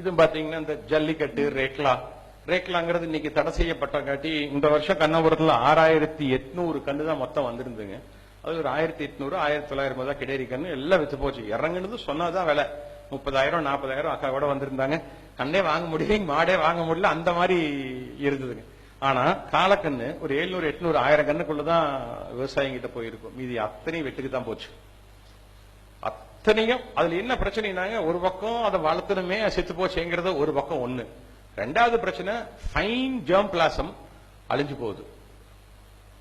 இது பாத்தீங்கன்னா இந்த ஜல்லிக்கட்டு ரேக்லாங்கிறது இன்னைக்கு தடை செய்யப்பட்டங்காட்டி இந்த வருஷம் கண்ணபுரத்துல 6800 கண்ணு தான் மொத்தம் வந்திருந்துங்க. அது ஒரு 1800 1900 தான் கிடேரி கண்ணு எல்லாம் வித்து போச்சு. இறங்குனது சொன்னாதான் விலை 30,000 40,000 அக்கா கூட வந்திருந்தாங்க. கண்ணே வாங்க முடியல, மாடே வாங்க முடியல, அந்த மாதிரி இருந்ததுங்க. ஆனா காலக்கண்ணு ஒரு 700 800 1000 கண்ணுக்குள்ளதான் விவசாயிகிட்ட போயிருக்கும். மீதி அத்தனை வெட்டுக்கு தான் போச்சு. அத்தனையும் அதுல என்ன பிரச்சனைனாங்க, ஒரு பக்கம் அதை வளர்த்தணுமே செத்து போச்சுங்கிறது ஒரு பக்கம் ஒண்ணு. ரெண்டாவது பிரச்சனை ஃபைன் ஜெர்ம் பிளாசம் அழிஞ்சு போகுது.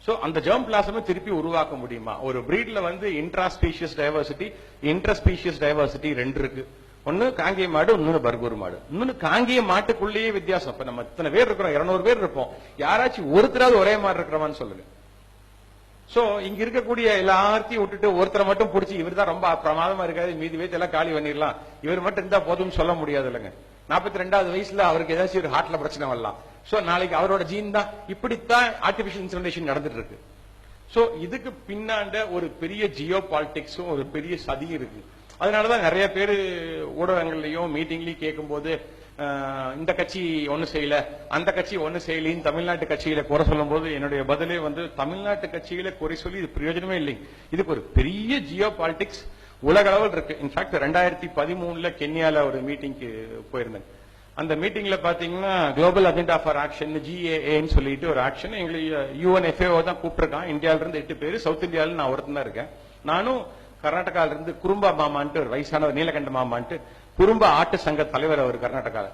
சோ அந்த ஜெர்ம் பிளாசம் திருப்பி உருவாக்க முடியுமா? ஒரு பிரீட்ல வந்து இன்ட்ராஸ்பீஷியஸ் டைவர்சிட்டி இன்டர்ஸ்பீஷியஸ் டைவர்சிட்டி ரெண்டு இருக்கு. ஒன்னு காங்கேய மாடு, இன்னொன்னு பர்கூர் மாடு. இன்னொன்னு காங்கேய மாட்டுக்குள்ளேயே வித்தியாசம். இப்ப நம்ம இத்தனை பேர் இருக்கிறோம், 200 பேர் இருப்போம், யாராச்சும் ஒருத்தராவது ஒரே மாதிரி இருக்கிறவான்னு சொல்லுங்க. சோ இங்க இருக்கக்கூடிய எல்லாத்தையும் விட்டுட்டு ஒருத்தரை மட்டும் பிடிச்சி இவர் தான் ரொம்ப பிரமாதமா இருக்காது, மீதி வயசு எல்லாம் காலி பண்ணிடலாம், இவர் மட்டும் இருந்தா போதும்னு சொல்ல முடியாது இல்லைங்க. 42வது வயசுல அவருக்கு ஏதாச்சும் ஒரு ஹார்ட்ல பிரச்சனை வரலாம். சோ நாளைக்கு அவரோட ஜீன் தான். இப்படித்தான் ஆர்டிபிஷியல் இன்செமினேஷன் நடந்துட்டு இருக்கு. சோ இதுக்கு பின்னாண்ட ஒரு பெரிய ஜியோ பாலிடிக்ஸும் ஒரு பெரிய சதி இருக்கு. அதனாலதான் நிறைய பேர் ஊடகங்கள்லயும் மீட்டிங்லயும் கேட்கும் போது இந்த கட்சி ஒண்ணு செய்யல, அந்த கட்சி ஒண்ணு செய்யலின்னு தமிழ்நாட்டு கட்சியில குறை சொல்லும் போது என்னுடைய பதிலே வந்து தமிழ்நாட்டு கட்சியில குறை சொல்லி இது பிரயோஜனமே இல்லைங்க. இதுக்கு ஒரு பெரிய ஜியோ பாலிடிக்ஸ் உலக அளவில் இருக்கு. இன்ஃபேக்ட் 2013 கென்யால ஒரு மீட்டிங்க்கு போயிருந்தேன். அந்த மீட்டிங்ல பாத்தீங்கன்னா குளோபல் அஜெண்டா ஃபார் ஆக்ஷன் GAAன்னு சொல்லிட்டு ஒரு ஆக்ஷன் எங்களுக்கு UNFAO தான் கூப்பிட்டுருக்கான். இந்தியாவில இருந்து 8 பேர், சவுத் இந்தியாவில நான் ஒருத்தன் தான் இருக்கேன். நானும் கர்நாடகால இருந்து குறும்பா மாமான்ட்டு ஒரு வயசானவர், நீலகண்ட மாமான்ட்டு குறும்பா ஆட்டு சங்க தலைவர். அவர் கர்நாடகால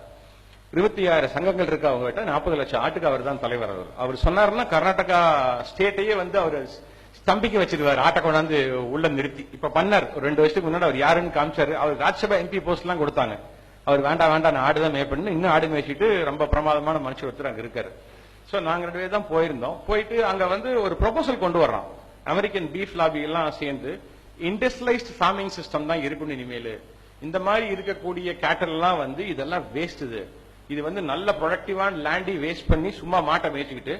26 சங்கங்கள் இருக்கு அவங்க கிட்ட, 40 லட்சம் ஆட்டுக்கு அவர் தான் தலைவர். அவர் சொன்னாருன்னா கர்நாடகா ஸ்டேட்டையே வந்து அவர் ஸ்தம்பிக்க வச்சிருவார், ஆட்டை கொண்டாந்து உள்ள நிறுத்தி. இப்ப பண்ணார் ஒரு 2 வருஷத்துக்கு முன்னாடி. அவர் யாருன்னு காமிச்சாரு. அவர் ராஜ்யசபா MP போஸ்ட் எல்லாம் கொடுத்தாங்க. அவர் வேண்டாம் நான் ஆடுதான் மேய்ப்பண்ணு, இன்னும் ஆடு மேய்ச்சிட்டு ரொம்ப பிரமாதமான மனுஷன் ஒருத்தர் அங்க இருக்காரு. சோ நாங்க 2 பேர் தான் போயிருந்தோம். போயிட்டு அங்க வந்து ஒரு ப்ரொபோசல் கொண்டு வர்றோம். அமெரிக்கன் பீஃப் லாபி எல்லாம் சேர்ந்து இண்டஸ்ட்ரியலைஸ்ட் ஃபார்மிங் சிஸ்டம் தான் இருக்கணும் இனிமேல். இந்த மாதிரி இருக்கக்கூடிய கேட்டல் எல்லாம் வந்து இதெல்லாம் வேஸ்ட். இது வந்து நல்ல ப்ரொடக்டிவான லேண்டி வேஸ்ட் பண்ணி சும்மா மாட்டை மேய்ச்சிக்கிட்டு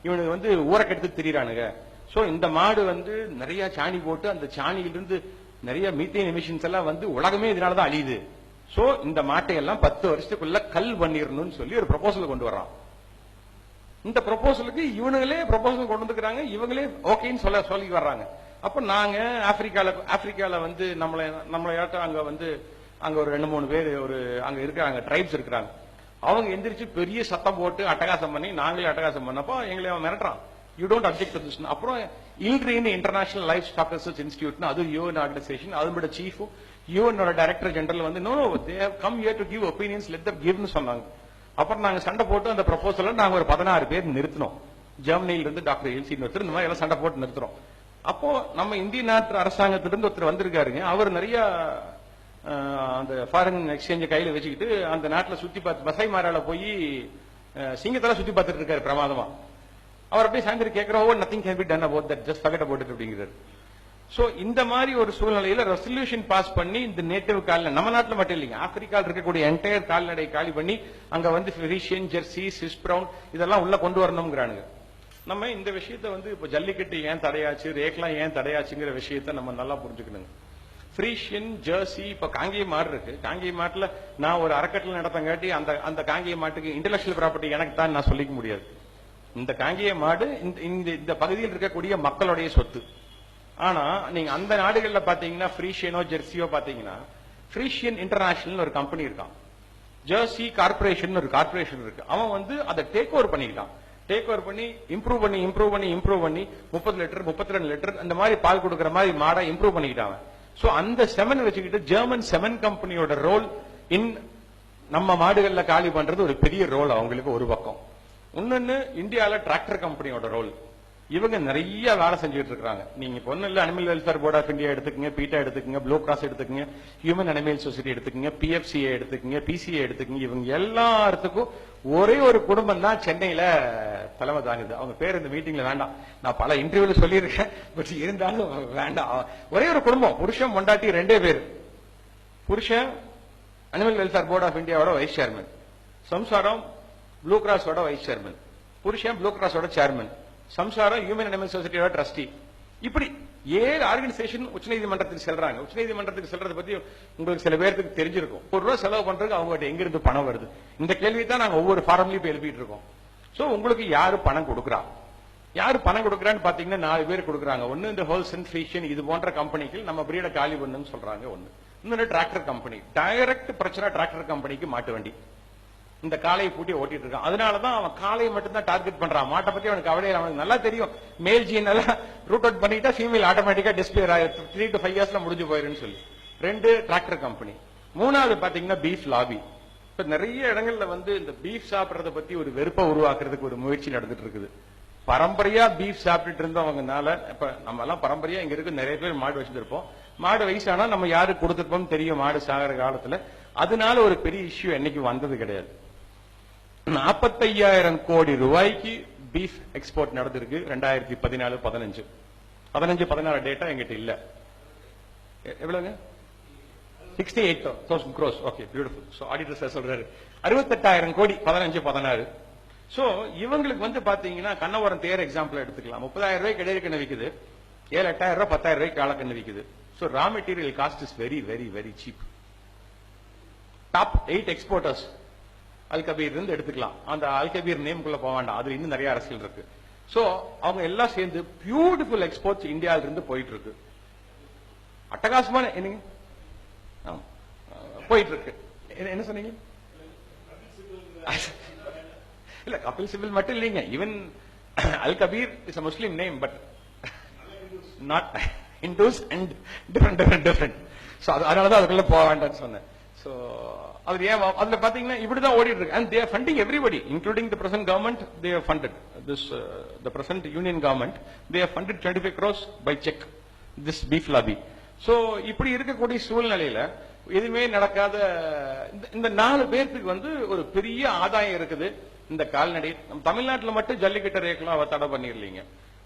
இவனுக்கு வந்து ஊரக்கெடுத்து திரியிறானுங்க. சோ இந்த மாடு வந்து நிறைய சாணி போட்டு அந்த சாணியிலிருந்து நிறைய மீத்தேன் எமிஷன்ஸ் எல்லாம் வந்து உலகமே இதனாலதான் அழியுது. சோ இந்த மாட்டை எல்லாம் 10 வருஷத்துக்குள்ள கல் பண்ணிடணும்னு சொல்லி ஒரு ப்ரொபோசல் கொண்டு வர்றான். இந்த ப்ரொபோசலுக்கு இவனுங்களே ப்ரொபோசல் கொண்டு வந்துக்கிறாங்க, இவங்களே ஓகேன்னு சொல்லி வர்றாங்க. அப்ப நாங்க ஆப்பிரிக்கால வந்து நம்மளையாட்டம் அங்க வந்து அங்க ஒரு 2-3 பேர் ஒரு அங்க இருக்கிறாங்க, ட்ரைப்ஸ் இருக்கிறாங்க. அவங்க எந்திரிச்சு பெரிய சத்தம் போட்டு அட்டகாசம் பண்ணி நாங்களே அட்டகாசம் பண்ணப்போ எங்களை அவன் மிரட்டுறான். You don't object to this. அப்புறம் இல்ட்ரீன் international livestock research institute, அது UN ஆர்கனைசேஷன், அதோட சீஃப் UN டைரக்டர் ஜெனரல் வந்து no they have come here to give opinions, let them கிவ்னு சொன்னாங்க. அப்புறம் நாங்க சண்டை போட்டு அந்த ப்ரொபோசல நாங்க ஒரு 16 பேர் நிறுத்தினோம். ஜெர்மனியில இருந்து டாக்டர் எல்சி ஒருத்தர், இந்த மாதிரி எல்லாம் சண்டை போட்டு நிறுத்துறோம். அப்போ நம்ம இந்திய நாட்டு அரசாங்கத்திலிருந்து ஒருத்தர் வந்திருக்காருங்க. அவர் நிறைய அந்த ஃபாரின் எக்ஸ்சேஞ்ச கையில வச்சுக்கிட்டு அந்த நாட்டில் சுத்தி பார்த்து பசை மாறால போய் சிங்கத்தெல்லாம் சுத்தி பார்த்துட்டு இருக்காரு பிரமாதமா. அவர் அப்படியே சாயந்தரம் கேட்கிறோம், nothing can be done about that, just forget about it அப்படிங்கிறார். சோ இந்த மாதிரி ஒரு சூழ்நிலையில ரெசல்யூஷன் பாஸ் பண்ணி இந்த நேட்டிவ் கால்நடை, நம்ம நாட்டில் மட்டும் இல்லைங்க, ஆப்பிரிக்காவில் இருக்கக்கூடிய என்டையர் கால்நடை காலி பண்ணி அங்க வந்து ஃப்ரீஷியன், ஜெர்சி, ஸ்விஸ் பிரவுன் இதெல்லாம் உள்ள கொண்டு வரணும்ங்கிறானுங்க. நம்ம இந்த விஷயத்தை வந்து இப்ப ஜல்லிக்கட்டு ஏன் தடையாச்சு, ரேக்லாம் ஏன் தடையாச்சுங்கிற விஷயத்த நம்ம நல்லா புரிஞ்சுக்கணுங்க. ஃப்ரீஷியன், ஜெர்சி, இப்ப காங்கேய மாடு இருக்கு. காங்கேய மாட்டுல நான் ஒரு அறக்கட்டளை நடத்தங்காட்டி அந்த காங்கேய மாட்டுக்கு இன்டெலக்சுவல் ப்ராப்பர்ட்டி எனக்கு தான் நான் சொல்லிக்க முடியாது. இந்த காங்கேய மாடு இந்த பகுதியில் இருக்கக்கூடிய மக்களுடைய சொத்து. ஆனா நீங்க அந்த நாடுகள்ல பாத்தீங்கன்னா ஃப்ரீஷியனோ ஜெர்சியோ பாத்தீங்கன்னா ஃப்ரீஷியன் இன்டர்நேஷனல் ஒரு கம்பெனி இருக்கான், ஜெர்சி கார்பரேஷன் ஒரு கார்பரேஷன் இருக்கு. அவன் வந்து அதை டேக் ஓவர் பண்ணிக்கிட்டான். டேக் ஓவர் பண்ணி இம்ப்ரூவ் பண்ணி 30 லிட்டர் 32 லிட்டர் அந்த மாதிரி பால் கொடுக்கிற மாதிரி மாடை இம்ப்ரூவ் பண்ணிக்கிட்டாங்க. சோ அந்த செமன் வச்சுக்கிட்டு ஜெர்மன் செமன் கம்பெனியோட ரோல் இன் நம்ம மாடுகள்ல காலி பண்றது ஒரு பெரிய ரோல் அவங்களுக்கு ஒரு பக்கம். இன்னொன்னு இந்தியால டிராக்டர் கம்பெனியோட ரோல். இவங்க நிறைய வேலை செஞ்சுட்டு இருக்காங்க. நீங்க பொண்ணு இல்ல animal welfare board of India எடுத்துக்கங்க, பீட்டா எடுத்துக்கங்க, ப்ளூ கிராஸ் எடுத்துக்கங்க, ஹியூமன் அனிமல் சொசைட்டி எடுத்துக்கங்க, PFCA எடுத்துக்கங்க, PCA எடுத்துக்கங்க. இவங்க எல்லாத்துக்கும் ஒரே ஒரு குடும்பம் தான் சென்னையில தலைமை தாங்குது. அவங்க பேர் இந்த மீட்டிங்ல வேண்டாம், நான் பல இன்டர்வியூல சொல்லியிருக்கேன், பட் இருந்தாலும் வேண்டாம். ஒரே ஒரு குடும்பம், புருஷன் பொண்டாட்டி 2 பேர். புருஷன் அனிமல் வெல்ஃபேர் போர்ட் ஆஃப் இந்தியாவோட வைஸ் சேர்மன், சம்சாரம் ப்ளூ கிராஸோட வைஸ் சேர்மன், புருஷன் ப்ளூ கிராஸோட சேர்மன், சம்சாரம் ஹியூமன் அனிமல் சொசைட்டியோட ட்ரஸ்டி. இப்படி 7 ஆர்கனைசேஷன் உச்சநீதிமன்றத்துக்கு செல்றாங்க. உச்சநீதிமன்றத்துக்கு செல்றதை பத்தி உங்களுக்கு சில பேருக்கு தெரிஞ்சிருக்கும். ₹1 செலவு பண்றதுக்கு அவங்க எங்க இருந்து பணம் வருது? இந்த கேள்வி தான் நாங்க ஒவ்வொரு ஃபாரம்லயும் இப்ப எழுப்பிட்டு இருக்கோம். சோ உங்களுக்கு யாரு பணம் கொடுக்கறா? யாரு பணம் கொடுக்கறான்னு பாத்தீங்கன்னா 4 பேர் கொடுக்கறாங்க. ஒன்னு இந்த ஹோல்சன் ஃப்ரீஷன் இது போன்ற கம்பெனிகள் நம்ம பிரீட காலி பண்ணுன்னு சொல்றாங்க. ஒன்னு இன்னொரு டிராக்டர் கம்பெனி. டைரக்ட் பிரச்சனை டிராக்டர் கம்பெனிக்கு மாட்டு வண்டி. இந்த காளையை பூட்டி ஓட்டிட்டு இருக்கான். அதனாலதான் அவன் காளையை மட்டும் தான் டார்கெட் பண்றான். மாட்டை பத்தி அவனுக்கு கவலை அவனுக்கு நல்லா தெரியும். மேல் ஜீன் எல்லாம் ரூட் அவுட் பண்ணிட்டா ஃபீமேல் ஆட்டோமேட்டிக்கா டிஸ்பிளே 3 to 5 இயர்ஸ்ல முடிஞ்சு போயிருன்னு சொல்லி 2 டிராக்டர் கம்பெனி. 3வது பாத்தீங்கன்னா பீஃப் லாபி. இப்ப நிறைய இடங்கள்ல வந்து இந்த பீஃப் சாப்பிடறத பத்தி ஒரு வெறுப்பை உருவாக்குறதுக்கு ஒரு முயற்சி நடந்துட்டு இருக்குது. பரம்பரையா பீஃப் சாப்பிட்டுட்டு இருந்தவங்கனால இப்ப நம்ம எல்லாம் பரம்பரையா இங்க இருக்கு நிறைய பேர் மாடு வச்சிருப்போம். மாடு வயசானா நம்ம யாருக்கு கொடுத்துருப்போம் தெரியும் மாடு சாகிற காலத்துல. அதனால ஒரு பெரிய இஷ்யூ என்னைக்கு வந்தது கிடையாது. 45,000 கோடி ரூபாய்க்கு பீஃப் எக்ஸ்போர்ட் நடந்திருக்கு 2014-15. 15-16 டேட்டா எங்கிட்ட இல்ல. எவ்வளவுங்க? 68,000 crores. Okay, beautiful. So auditor sir சொல்றாரு 68,000 கோடி 15-16. சோ இவங்களுக்கு வந்து பாத்தீங்கன்னா கண்ணவரம் தேர் எக்ஸாம்பிள் எடுத்துக்கலாம். 30,000 ரூபாய்க்கு இடையில கண்ணு விக்குது. 7-8,000 ரூபாய் 10,000 ரூபாய்க்கு காலக்கண்ணு விக்குது. So raw material cost is very very very cheap. Top 8 exporters Al Kabeer இருந்து எடுத்துக்கலாம். அந்த அல்கபீர் நேம்குள்ள போக வேண்டாம், அது இன்னும் நிறைய அரசியல் இருக்கு. சோ அவங்க எல்லாம் சேர்ந்து பியூட்டிஃபுல் எக்ஸ்போர்ட்ஸ் இந்தியாவில இருந்து போயிட்டு இருக்கு. அட்டகாசமான என்னங்க போயிட்டு இருக்கு. என்ன சொன்னீங்க? இல்ல கபில் சிபில் மட்டும் இல்லைங்க. Even Al Kabeer is a Muslim name, but not Hindus and different. So அதனாலதான் அதுக்குள்ள போக வேண்டாம்னு சொன்னேன். சோ அது ஏன் அதுல பாத்தீங்கன்னா இப்படிதான் ஓடிட்டு இருக்கு. And they are funding everybody, including the present government. They have funded this the present union government. They have funded 25 crores by check this beef lobby. So இப்படி இருக்கக்கூடிய சூழ்நிலையில எதுவுமே நடக்காத இந்த 4 பேருக்கு வந்து ஒரு பெரிய ஆதாயம் இருக்குது. இந்த கால்நடை நம்ம தமிழ்நாட்டில் மட்டும் ஜல்லிக்கட்டு ரேக்லாம் தடை பண்ணிடலீங்க.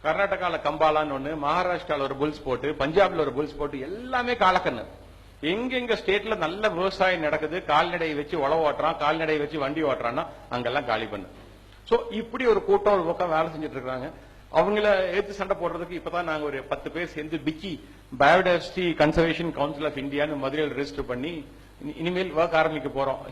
கர்நாடகால கம்பாலான்னு ஒண்ணு, மகாராஷ்டிரால ஒரு புல்ஸ் போட்டு, பஞ்சாப்ல ஒரு புல்ஸ் போட்டு, எல்லாமே காலக்கண்ணு. எங்க ஸ்டேட்ல நல்ல விவசாயம் நடக்குது, கால்நடை வச்சு உழவு ஓட்டுறான், கால்நடை வச்சு வண்டி ஓட்டுறான்னா அங்கெல்லாம் காலி பண்ணு. சோ இப்படி ஒரு கூட்டம் ஒரு பக்கம் வேலை செஞ்சுட்டு இருக்காங்க. அவங்கள எடுத்து சண்டை போடுறதுக்கு இப்பதான் நாங்க ஒரு 10 பேர் சேர்ந்து FICCI biodiversity conservation council of இந்தியான்னு மதுரையில் ரெஜிஸ்டர் பண்ணி இனிமேல் ஒர்க் ஆரம்பிக்க போறோம்.